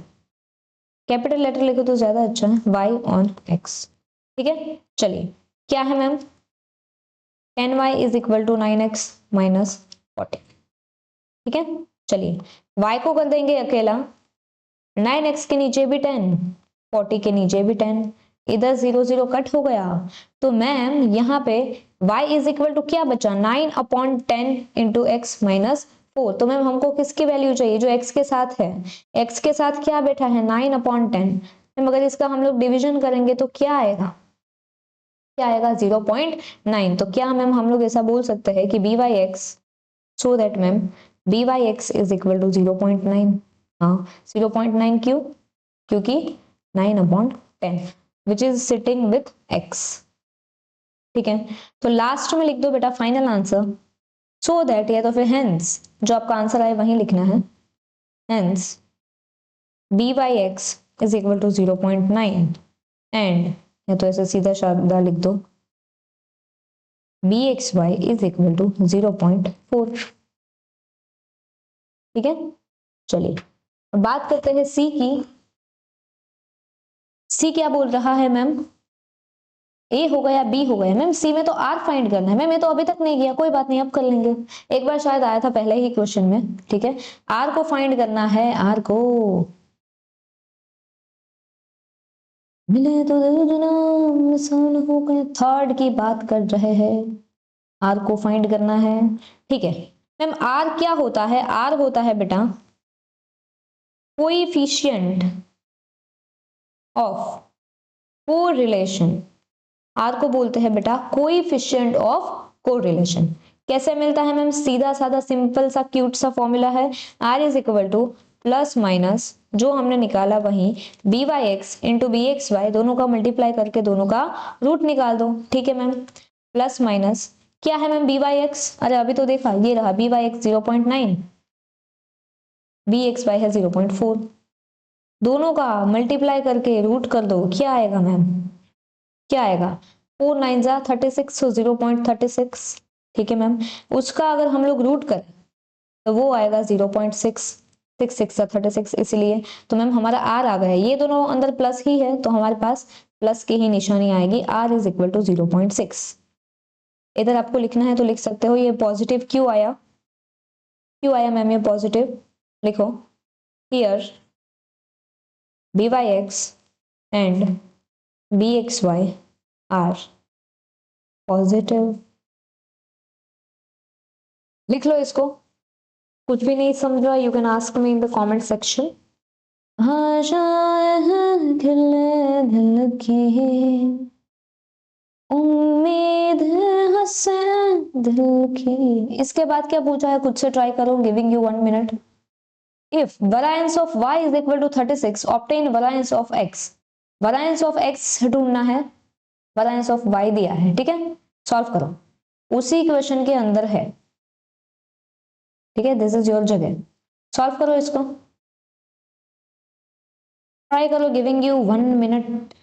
Speaker 1: कैपिटल लेटर लिखो तो ज्यादा अच्छा है, y ऑन x। ठीक है, चलिए क्या है ma'am, 10y is equal to 9x minus 40। ठीक है, चलिए y को कर देंगे अकेला, 9x के नीचे भी 10, 40 के नीचे भी 10, इधर 0 0 कट हो गया। तो मैम यहाँ पे y इज इक्वल टू क्या बचा, 9 अपॉन 10 इंटू एक्स माइनस 4। तो मैम हमको किसकी वैल्यू चाहिए, जो x के साथ है। x के साथ क्या बैठा है, 9 अपॉन 10। मैम अगर इसका हम लोग डिविजन करेंगे तो क्या आएगा, क्या आएगा, 0.9। तो क्या मैम हम लोग ऐसा बोल सकते हैं कि b Y x, so that ma'am b Y x is equal to 0.9। हाँ 0.9 क्यों, क्योंकि 9 upon 10 which is sitting with x। ठीक है, तो लास्ट में लिख दो बेटा फाइनल आंसर, सो दैट, या तो फिर हेंस, जो आपका आंसर आए वही लिखना है, hence b Y x is equal to 0.9 and, या तो ऐसे सीधा साधा लिख दो, b x y is equal to 0.4। ठीक है, चलिए बात करते हैं सी की। सी क्या बोल रहा है मैम, ए हो गया बी हो गया, मैम सी में तो आर फाइंड करना है। मैम ये तो अभी तक नहीं किया, कोई बात नहीं, अब कर लेंगे। एक बार शायद आया था पहले ही क्वेश्चन में। ठीक है, आर को फाइंड करना है, आर को, मिले तो हो गए, थर्ड की बात कर रहे हैं, आर को फाइंड करना है। ठीक है मैम, आर क्या होता है, आर होता है बेटा कोएफिशिएंट ऑफ कोरिलेशन। आर को बोलते हैं बेटा कोएफिशिएंट ऑफ कोरिलेशन। कैसे मिलता है मैम, सीधा साधा सिंपल सा क्यूट सा फॉर्मूला है, r is equal to plus minus जो हमने निकाला वही b Y x into B x y, दोनों का मल्टीप्लाई करके दोनों का रूट निकाल दो। ठीक है मैम, प्लस माइनस क्या है मैम, बी वाई एक्स, अरे अभी तो देखा, ये रहा b Y x 0.9, b x Y है 0.4, दोनों का मल्टीप्लाई करके रूट कर दो, क्या आएगा मैम, क्या आएगा, 4 9 जा 36, सो 0.36। ठीक है मैम, उसका अगर हम लोग रूट करें तो वो आएगा 0.6, 6 6 जा 36, इसलिए तो मैम हमारा आर आ गया। ये दोनों अंदर प्लस ही है तो हमारे पास प्लस की ही निशानी आएगी, आर इज इक्वल टू 0.6। इधर आपको लिखना है तो लिख सकते हो, ये पॉजिटिव क्यों आया, क्यों आया मैम ये पॉजिटिव, लिखो here B Y X and B x Y are positive. लिख लो इसको, कुछ भी नहीं समझ रहा you can ask me in the comment section. हाँ दिल दिल की उम्मीद हंसे दिल की। इसके बाद क्या पूछा है, खुद से ट्राई करो, गिविंग यू 1 मिनट। If variance of y is equal to 36 obtain variance of x। Variance of x ढूंढना है, वैरिएंस ऑफ y दिया है। ठीक है, सॉल्व करो, उसी क्वेश्चन के अंदर है। ठीक है, दिस इज योर जगह, सॉल्व करो इसको, ट्राई करो, giving you 1 minute.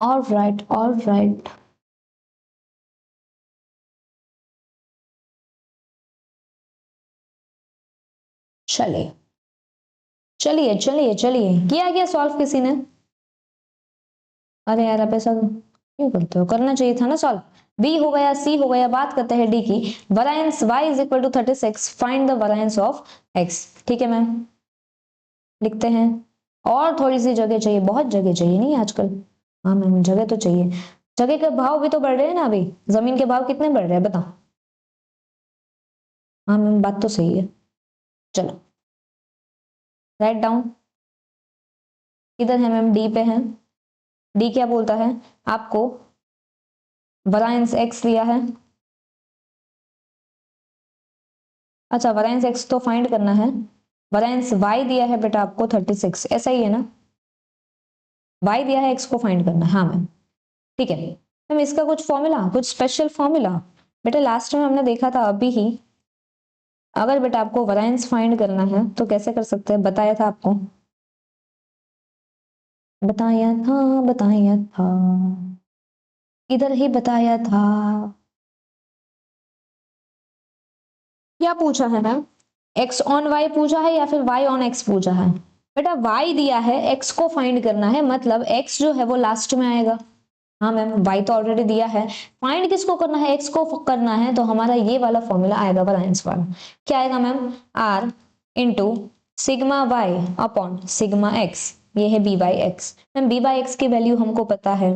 Speaker 1: All right, all right. चलिए चलिए चलिए चलिए, किया गया सॉल्व किसी ने, अरे यार आप ऐसा क्यों करते हो, करना चाहिए था ना सॉल्व। बी हो गया, सी हो गया, बात करते हैं डी की। Variance y is equal to 36, find the variance of x। ठीक है मैम, लिखते हैं और थोड़ी सी जगह चाहिए, बहुत जगह चाहिए नहीं आजकल। हाँ मैम जगह तो चाहिए, जगह के भाव भी तो बढ़ रहे हैं ना अभी, जमीन के भाव कितने बढ़ रहे हैं बताओ। हाँ मैम बात तो सही है। चलो राइट डाउन, इधर है मैम डी पे है। डी क्या बोलता है आपको, वरायंस एक्स दिया है। अच्छा वरायंस एक्स तो फाइंड करना है, वरायंस वाई दिया है बेटा आपको 36, ऐसा ही है ना, वाई दिया है, एक्स को फाइंड करना है। हाँ मैम ठीक है मैम, इसका कुछ फॉर्मूला, कुछ स्पेशल फॉर्मूला? बेटा लास्ट में हमने देखा था अभी ही, अगर बेटा आपको वरायंस फाइंड करना है तो कैसे कर सकते हैं, बताया था आपको, बताया था, बताया था, इधर ही बताया था। क्या पूछा है मैम, एक्स ऑन वाई पूछा है या फिर वाई ऑन एक्स पूछा है? बेटा वाई दिया है, एक्स को फाइंड करना है, मतलब एक्स जो है वो लास्ट में आएगा। हाँ मैम वाई तो ऑलरेडी दिया है, फाइंड किसको करना है, एक्स को करना है, तो हमारा ये वाला फॉर्मूला आएगा वरायंस वाला। क्या आएगा ma'am, r into sigma y upon sigma x, ये है b by x. Ma'am B by x की वैल्यू हमको पता है,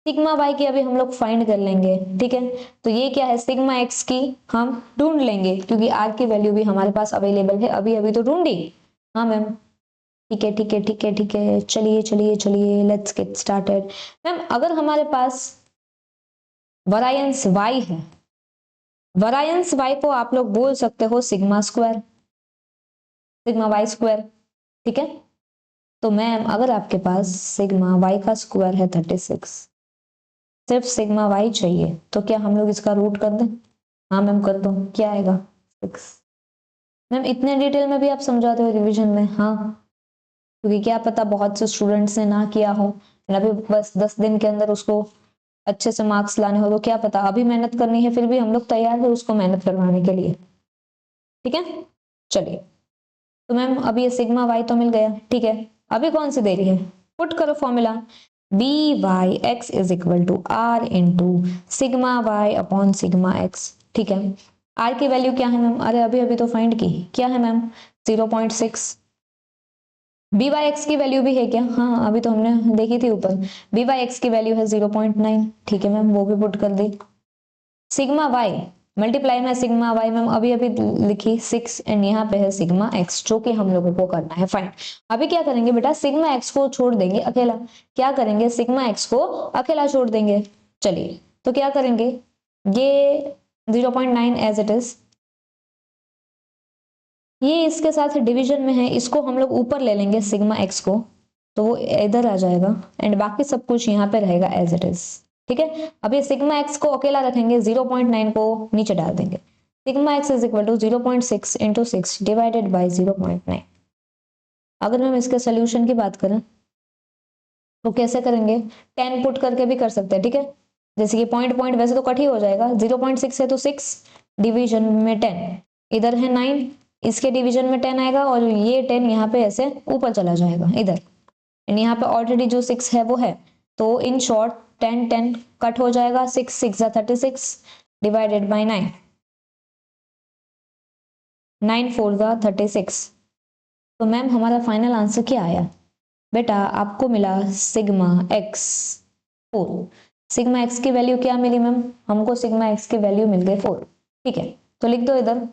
Speaker 1: सिग्मा वाई की अभी हम लोग फाइंड कर लेंगे, ठीक है। तो ये क्या है, सिग्मा एक्स की हम ढूंढ लेंगे, क्योंकि आर की वैल्यू भी हमारे पास अवेलेबल है, अभी अभी तो ढूंढी। हाँ मैम ठीक है ठीक है ठीक है ठीक है, चलिए चलिए चलिए लेट्स गेट स्टार्टेड। मैम अगर हमारे पास वरायंस वाई है, वरायंस वाई को आप लोग बोल सकते हो sigma square, sigma Y square, ठीक है। तो मैम अगर आपके पास सिग्मा वाई का स्क्वायर है 36, सिर्फ सिग्मा वाई चाहिए, तो क्या हम लोग इसका रूट कर दें? हाँ मैम कर दो, क्या आएगा 6। मैम इतने डिटेल में भी आप समझाते हो रिवीजन में? हाँ क्योंकि क्या पता बहुत से स्टूडेंट्स ने ना किया हो, अभी बस 10 दिन के अंदर उसको अच्छे से मार्क्स लाने हो, तो क्या पता, अभी मेहनत करनी है, फिर भी हम लोग तैयार है उसको मेहनत करवाने के लिए, ठीक है। चलिए तो मैम अब ये सिग्मा वाई तो मिल गया, ठीक है। अभी कौन सी दे रही है, पुट करो formula, b Y x is equal to r into sigma y upon sigma x, ठीक है। आर की वैल्यू क्या है मैम, अरे अभी अभी तो फाइंड की, क्या है मैम 0.6। बी वाई एक्स की वैल्यू भी है क्या, हाँ अभी तो हमने देखी थी ऊपर, बी वाई एक्स की वैल्यू है 0.9, ठीक है मैम वो भी पुट कर दी। सिग्मा वाई मल्टीप्लाई में सिग्मा वाई मैम अभी अभी लिखी 6, एंड यहाँ पे है सिग्मा एक्स, जो कि हम लोगों को करना है फाइंड। अभी क्या करेंगे बेटा, सिग्मा एक्स को छोड़ देंगे अकेला, क्या करेंगे, सिग्मा एक्स को अकेला छोड़ देंगे। चलिए तो क्या करेंगे, ये 0.9 एज इट इज, ये इसके साथ डिवीजन में है, इसको हम लोग ऊपर ले लेंगे सिग्मा एक्स को, तो वो इधर आ जाएगा, एंड बाकी सब कुछ यहाँ पे रहेगा एज इट इज, ठीक है। अब ये सिग्मा एक्स को अकेला रखेंगे, 0.9 को नीचे डाल देंगे, sigma x is equal to 0.6 into 6 divided by 0.9। अगर हम इसके सोल्यूशन की बात करें तो कैसे करेंगे, 10 पुट करके भी कर सकते हैं, ठीक है। जैसे कि पॉइंट पॉइंट वैसे तो कट ही हो जाएगा, 0.6 है तो 6 डिवीजन में 10, इधर है 9, इसके डिवीजन में 10 आएगा, और ये 10 यहाँ पे ऐसे ऊपर चला जाएगा इधर, एंड यहाँ पे ऑलरेडी जो 6 है वो है, तो इन शॉर्ट 10 10 कट हो जाएगा, 6 6 36 डिवाइडेड बाई 9, 9 4 36। तो मैम हमारा फाइनल आंसर क्या आया बेटा, आपको मिला सिग्मा एक्स 4। सिग्मा एक्स की वैल्यू क्या मिली मैम, हमको सिग्मा एक्स की वैल्यू मिल गई 4, ठीक है। तो लिख दो इधर,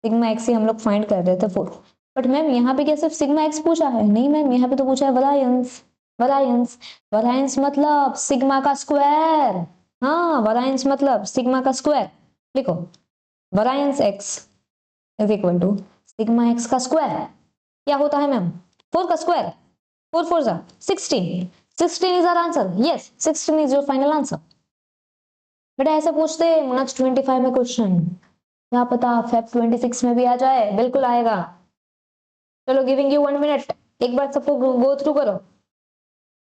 Speaker 1: सिग्मा एक्स ही हम लोग फाइंड कर रहे थे 4। बट मैम यहाँ पे क्या सिर्फ सिग्मा एक्स पूछा है, नहीं मैम यहाँ पे तो पूछा है वरायंस, वरायंस, वरायंस मतलब सिग्मा का स्क्वायर, हाँ वरायंस मतलब सिग्मा का स्क्वायर, लिखो variance x is equal to sigma x का स्क्वायर। क्या होता है मैम, 4 का स्क्वायर, 4 4 जा 16, 16 is our answer, yes 16 is your final answer. बेटा ऐसे पूछते हैं मार्च 25 में क्वेश्चन, क्या पता फेब 26 में भी आ जाए, बिल्कुल आएगा। चलो गिविंग यू 1 मिनट, एक बार सबको गो थ्रू करो,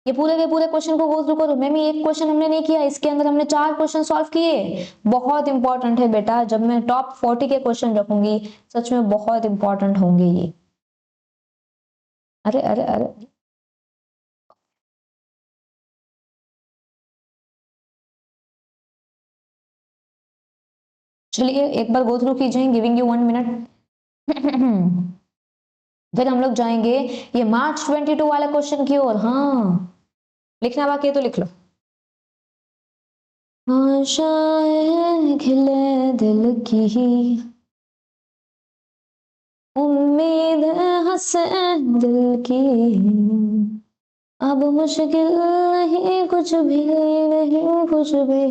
Speaker 1: ये पूरे के पूरे क्वेश्चन को गो थ्रू करो। मैम ये एक क्वेश्चन हमने नहीं किया, इसके अंदर हमने 4 क्वेश्चन सॉल्व किए, बहुत इंपॉर्टेंट है बेटा, जब मैं टॉप 40 के क्वेश्चन रखूंगी सच में बहुत इंपॉर्टेंट होंगे ये। अरे अरे अरे चलिए एक बार गो थ्रू कीजिए, गिविंग यू 1 मिनट फिर हम लोग जाएंगे ये मार्च 22 वाला क्वेश्चन की ओर। हाँ, लिखना बाकी है तो लिख लो। आशाएं खिले दिल की, उम्मीद हंसे दिल की, अब मुश्किल नहीं कुछ भी, नहीं कुछ भी,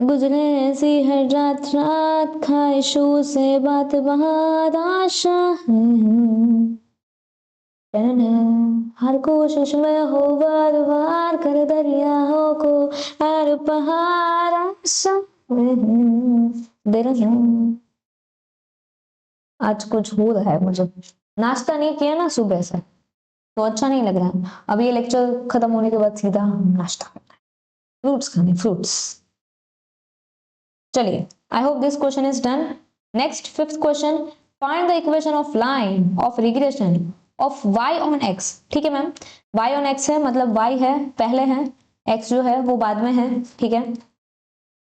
Speaker 1: गुजरे ऐसी हर रात रात, ख्वाहिशों से बात बात, आशा हर कोशिश में हो, बार बार कर दरियाओं को हर पहाड़, आशा दे रही हूं। आज कुछ हो रहा है मुझे, नाश्ता नहीं किया ना सुबह से तो अच्छा नहीं लग रहा है। अब ये लेक्चर खत्म होने के बाद सीधा नाश्ता करना है, फ्रूट्स खाने, फ्रूट्स। चलिए, I hope this question is done. Next fifth question, find the equation of line of regression of y on x। ठीक है मैम, y ऑन x है मतलब y है पहले है, x जो है वो बाद में है। ठीक है,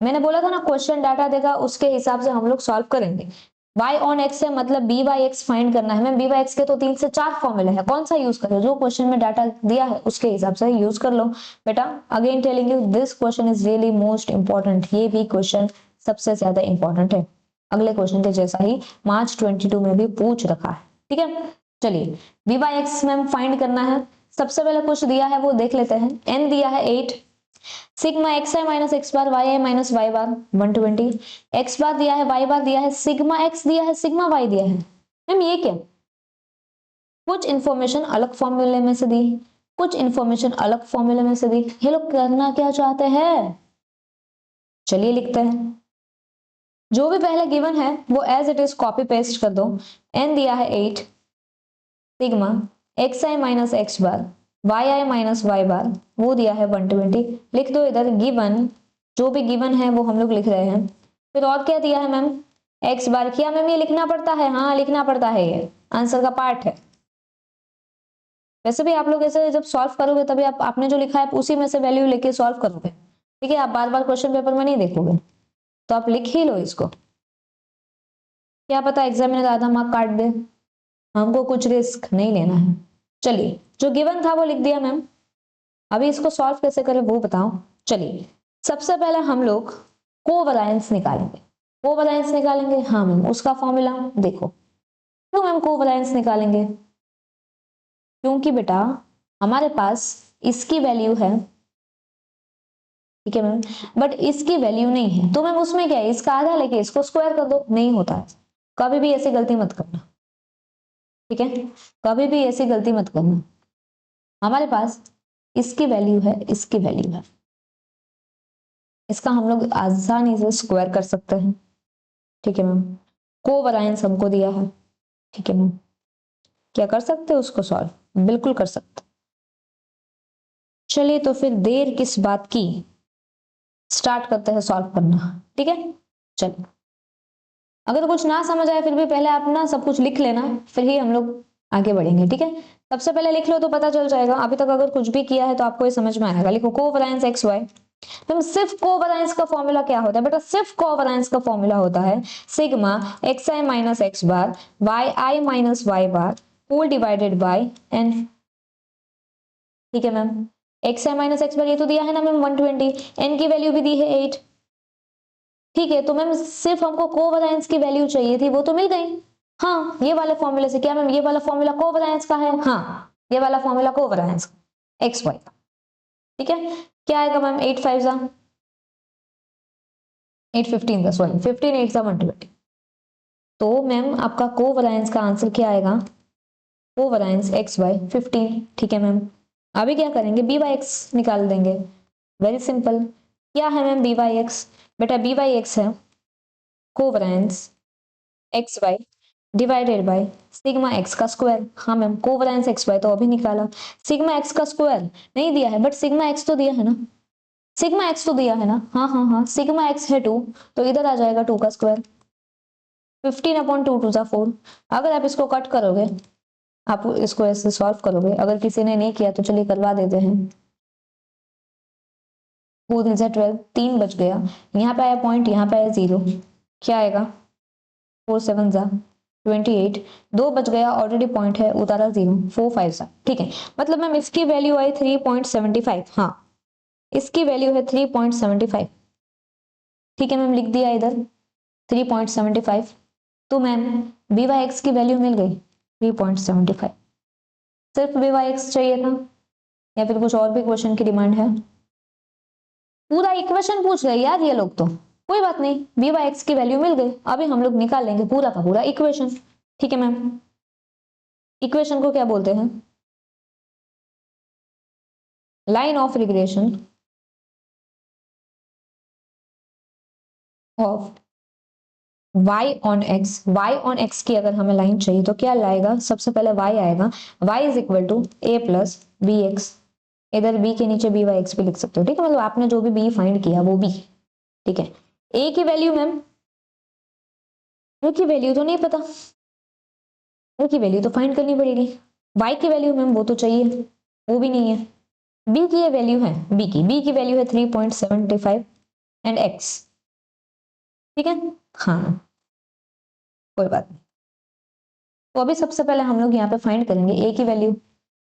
Speaker 1: मैंने बोला था ना क्वेश्चन डाटा देगा उसके हिसाब से हम लोग सॉल्व करेंगे। y ऑन x है मतलब b बाई एक्स फाइंड करना है। मैम b बाई एक्स के तो 3 से 4 फॉर्मूले हैं, कौन सा यूज करो, जो क्वेश्चन में डाटा दिया है उसके हिसाब से यूज कर लो बेटा। Again telling you this question is really most important, ये भी क्वेश्चन सबसे ज्यादा इंपॉर्टेंट है, अगले क्वेश्चन के जैसा ही मार्च 22 में भी पूछ रखा है। ठीक है, चलिए b by x ma'am find करना है। सबसे पहले कुछ दिया है वो देख लेते हैं। n दिया है 8, sigma x i minus x bar, y i minus Y bar 120, x बार दिया है, वाई बार दिया है, सिग्मा एक्स दिया है, सिग्मा वाई दिया है। मैम ये क्या, कुछ इंफॉर्मेशन अलग फॉर्मूले में से दी, कुछ इंफॉर्मेशन अलग फॉर्मूले में से दी, ये लोग करना क्या चाहते हैं, चलिए लिखते हैं। जो भी पहले गिवन है वो as it is copy paste कर दो। एन दिया है 8, sigma x i minus x bar, y i minus Y bar, वो दिया है 120, लिख दो इधर गिवन, जो भी गिवन है वो हम लोग लिख रहे हैं। फिर और क्या दिया है मैम, एक्स बार, किया मैम ये लिखना पड़ता है, हाँ लिखना पड़ता है, ये आंसर का पार्ट है। वैसे भी आप लोग ऐसे जब सॉल्व करोगे तभी आप आपने जो लिखा है उसी में से वैल्यू लेके सॉल्व करोगे। ठीक है, आप बार बार क्वेश्चन पेपर में नहीं देखोगे, तो आप लिख ही लो इसको, क्या पता एग्जामिनर आधा मार्क काट दे, हमको कुछ रिस्क नहीं लेना है। चलिए जो गिवन था वो लिख दिया मैम, अभी इसको सॉल्व कैसे करें वो बताओ। चलिए सबसे पहले हम लोग कोवैरियंस निकालेंगे। कोवैरियंस निकालेंगे, हाँ मैम उसका फॉर्मूला देखो। क्यों मैम कोवैरियंस निकालेंगे, क्योंकि बेटा हमारे पास इसकी वैल्यू है, ठीक है मैम, बट इसकी वैल्यू नहीं है, तो मैम उसमें क्या है, इसका आधा लेके इसको स्क्वायर कर दो, नहीं होता है, कभी भी ऐसी गलती मत करना। ठीक है, कभी भी ऐसी गलती मत करना। हमारे पास इसकी वैल्यू है, इसकी वैल्यू है, इसका हम लोग आसानी से स्क्वायर कर सकते हैं। ठीक है मैम, कोवैरियंस हमको दिया है, ठीक है मैम, क्या कर सकते हैं उसको सॉल्व, बिल्कुल कर सकते। चलिए तो फिर देर किस बात की, स्टार्ट करते हैं सॉल्व करना। ठीक है, चलिए अगर कुछ ना समझ आए फिर भी पहले आप ना सब कुछ लिख लेना, फिर ही हम लोग आगे बढ़ेंगे। ठीक है, सबसे पहले लिख लो तो पता चल जाएगा, अभी तक अगर कुछ भी किया है तो आपको ये समझ में आएगा। लिखो कोवैरियंस एक्स वाई। तो सिर्फ कोवैरियंस का फॉर्मूला क्या होता है बेटा, सिर्फ कोवैरियंस का फॉर्मूला होता है sigma x i minus x bar, y i minus Y bar, whole divided by n. ठीक है ma'am, x i minus x bar ये तो दिया है ना मैम 120, एन की वैल्यू भी दी है 8। ठीक है, तो मैम सिर्फ हमको कोवैरियंस की वैल्यू चाहिए थी, वो तो मिल गई। हाँ, ये वाले फॉर्मूले से, क्या मैम ये वाला फॉर्मूला कोवैरियंस का है, हाँ ये वाला फॉर्मूला कोवैरियंस एक्स वाई का। ठीक है, क्या आएगा मैम 8 5 जा 8 15 का, सॉरी 15 8 जा 120। तो मैम आपका कोवैरियंस का आंसर क्या आएगा, कोवैरियंस एक्स वाई 15। ठीक है मैम, अभी क्या करेंगे, बी बाई एक्स निकाल देंगे, वेरी सिंपल। क्या है मैम बी बाई एक्स, बेटा बी बाई एक्स है covariance X Y divided by sigma x का स्क्वायर। हाँ मैम, कोवैरियंस एक्स वाई तो अभी निकाला, सिग्मा एक्स का स्क्वायर नहीं दिया है, बट सिग्मा एक्स तो दिया है ना, सिग्मा एक्स तो दिया है ना, हाँ हाँ हाँ, सिग्मा एक्स है 2, तो इधर आ जाएगा 2 का स्क्वायर, 15 अपॉन 2 2 4। अगर आप इसको कट करोगे, आप इसको ऐसे सॉल्व करोगे, अगर किसी ने नहीं किया तो चलिए करवा देते हैं। 2 3 12, 3 बच गया, यहाँ पे आया पॉइंट, यहाँ पे आया 0, क्या आएगा 4 7 जा 28, 2 बच गया, ऑलरेडी पॉइंट है, उतारा 0, 4 5 जा, ठीक है। मतलब मैम इसकी वैल्यू आई 3.75, हाँ इसकी वैल्यू है 3.75, ठीक है मैम, लिख दिया इधर 3.75। तो मैम बी वाई एक्स की वैल्यू मिल गई 3.75। सिर्फ बी वाई एक्स चाहिए था या फिर कुछ और भी क्वेश्चन की डिमांड है? पूरा इक्वेशन पूछ रहे यार ये लोग तो, कोई बात नहीं, बी वाई एक्स की वैल्यू मिल गई, अभी हम लोग निकाल लेंगे पूरा का पूरा इक्वेशन, ठीक है मैम। इक्वेशन को क्या बोलते हैं? Line of regression of y on x, y on x की अगर हमें लाइन चाहिए तो क्या लाएगा, सबसे पहले y आएगा, y is equal to a plus B x, इधर b के नीचे बी वाई एक्स भी लिख सकते हो, ठीक है, मतलब आपने जो भी b फाइंड किया वो b, ठीक है। a की वैल्यू मैम, a की वैल्यू तो नहीं पता, a की वैल्यू तो फाइंड करनी पड़ेगी, y की वैल्यू मैम वो तो चाहिए, वो भी नहीं है, b की ये वैल्यू है, b की वैल्यू है 3.75 एंड x, ठीक है, हाँ कोई बात नहीं। तो अभी सबसे पहले हम लोग यहाँ पे फाइंड करेंगे ए की वैल्यू।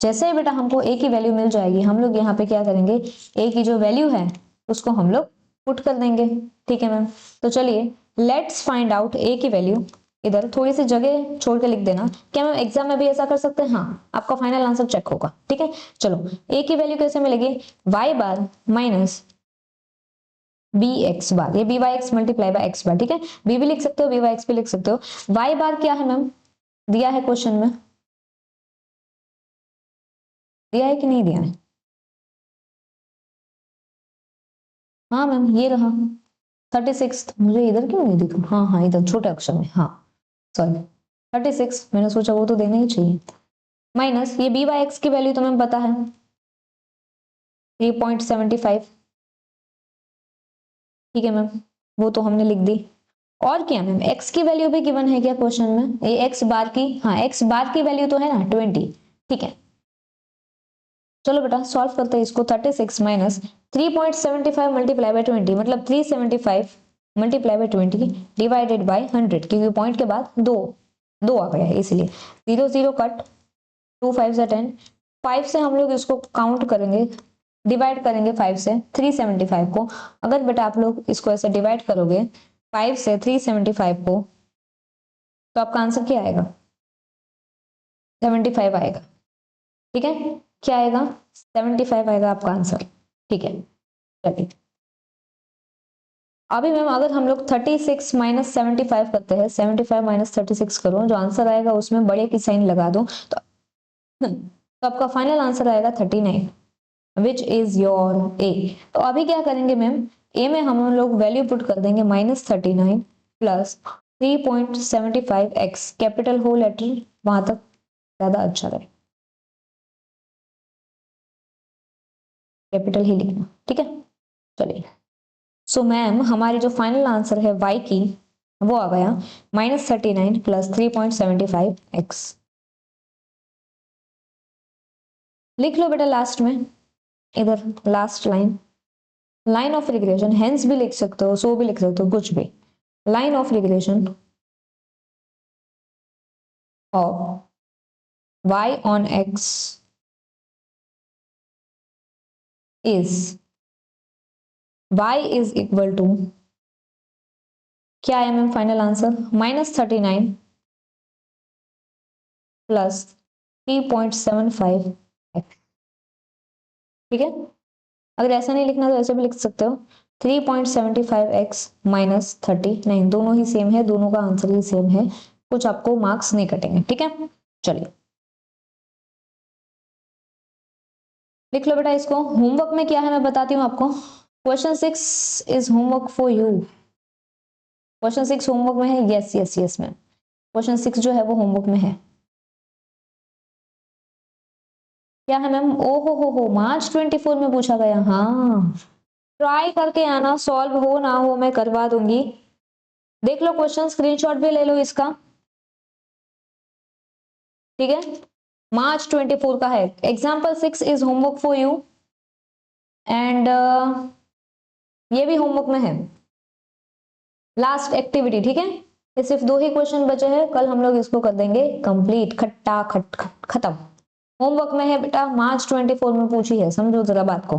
Speaker 1: जैसे ही बेटा हमको ए की वैल्यू मिल जाएगी, हम लोग यहाँ पे क्या करेंगे, ए की जो वैल्यू है उसको हम लोग पुट कर देंगे, ठीक है मैम। तो चलिए लेट्स फाइंड आउट ए की वैल्यू, इधर थोड़ी सी जगह छोड़ के लिख देना, क्या मैम एग्जाम में भी ऐसा कर सकते हैं? हाँ, आपका फाइनल आंसर चेक होगा, ठीक है। चलो ए की वैल्यू कैसे मिलेगी, Y bar minus B X bar, ये B Y X multiply by X bar, ठीक है, बी भी लिख सकते हो, बी वाई एक्स भी लिख सकते हो। वाई बार क्या है मैम, दिया है क्वेश्चन में, दिया है कि नहीं दिया है? हाँ मैम ये रहा 36, मुझे इधर क्यों नहीं दिखा, हाँ हाँ इधर छोटे अक्षर में, हाँ सॉरी 36, मैंने सोचा वो तो देना ही चाहिए। माइनस ये बी वाई एक्स की वैल्यू तो मैम पता है 3.75, ठीक है मैम, वो तो हमने लिख दी। और क्या मैम एक्स की वैल्यू भी गिवन है क्या क्वेश्चन में, ये एक्स बार की, हाँ एक्स बार की वैल्यू तो है ना 20, ठीक है। चलो बेटा सॉल्व करते हैं इसको, 36 माइनस 3.75 मल्टीप्लाई बाय 20, मतलब 375 मल्टीप्लाई बाय 20 डिवाइडेड बाय 100, क्योंकि पॉइंट के बाद दो दो आ गया है इसलिए 0 0 कट, 2 5 10, 5 से हम लोग इसको काउंट करेंगे, डिवाइड करेंगे 5 से 375 को। अगर बेटा आप लोग इसको ऐसे डिवाइड करोगे 5 से 375 को, तो आपका आंसर क्या आएगा, 75 आएगा, ठीक है, क्या आएगा 75 आएगा आपका आंसर, ठीक है। चलिए अभी मैम अगर हम लोग 36 माइनस 75 करते हैं, 75 माइनस 36 करो, जो आंसर आएगा उसमें बड़े की साइन लगा दो, तो आपका फाइनल आंसर आएगा 39, विच इज योर ए। तो अभी क्या करेंगे मैम, ए में हम लोग वैल्यू पुट कर देंगे -39 प्लस 3.75x, कैपिटल हो लेटर, वहां तक ज्यादा अच्छा रहे, कैपिटल ही लिखना, ठीक है। चलिए सो मैम हमारी जो फाइनल आंसर है y की, वो आ गया -39 प्लस 3.75x। लिख लो बेटा लास्ट में, इधर last line, line of regression, hence भी लिख सकते हो, सो भी लिख सकते हो, कुछ भी, line of regression of y on x is y is equal to, क्या है मैम फाइनल आंसर, -39 प्लस 3.75, ठीक है। अगर ऐसा नहीं लिखना तो ऐसे भी लिख सकते हो, 3.75x माइनस 39, दोनों ही सेम है, दोनों का आंसर ही सेम है, कुछ आपको मार्क्स नहीं कटेंगे, ठीक है। चलिए लिख लो बेटा इसको, होमवर्क में क्या है मैं बताती हूँ आपको, question 6 is homework for you, question 6 homework में है, yes yes yes ma'am, question 6 जो है वो होमवर्क में है। क्या है मैम, ओ हो मार्च 24 में पूछा गया, हाँ ट्राई करके आना, सॉल्व हो ना हो मैं करवा दूंगी। देख लो क्वेश्चन, स्क्रीनशॉट भी ले लो इसका, ठीक है, मार्च 24 का है। Example 6 is homework for you and ये भी होमवर्क में है, लास्ट एक्टिविटी, ठीक है। ये सिर्फ 2 ही क्वेश्चन बचे हैं, कल हम लोग इसको कर देंगे कंप्लीट, खट्टा खट खट खत्म। होमवर्क में है बेटा, मार्च 24 में पूछी है, समझो जरा बात को,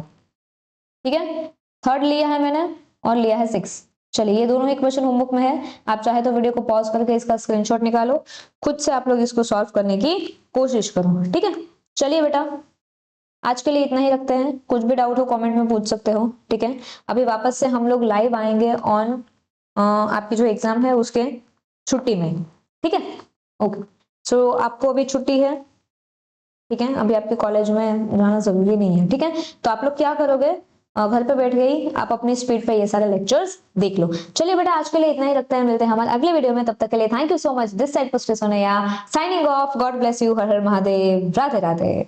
Speaker 1: ठीक है। थर्ड लिया है मैंने और लिया है 6। चलिए ये दोनों ही क्वेश्चन होमवर्क में है, आप चाहे तो वीडियो को पॉज करके इसका स्क्रीनशॉट निकालो, खुद से आप लोग इसको सॉल्व करने की कोशिश करो, ठीक है। चलिए बेटा आज के लिए इतना ही रखते हैं, कुछ भी डाउट हो कमेंट में पूछ सकते हो, ठीक है। अभी वापस से हम लोग लाइव आएंगे ऑन आपकी जो एग्जाम है उसके छुट्टी में, ठीक है। ओके, सो आपको अभी छुट्टी है, ठीक है, अभी आपके कॉलेज में जाना जरूरी नहीं है, ठीक है। तो आप लोग क्या करोगे, घर पे बैठ गई आप अपनी स्पीड पे ये सारे लेक्चर्स देख लो। चलिए बेटा आज के लिए इतना ही रखते हैं, मिलते हैं हमारे अगले वीडियो में, तब तक के लिए thank you so much. This side Pushti Sonaiya signing off, God bless you, हर हर महादेव, राधे राधे।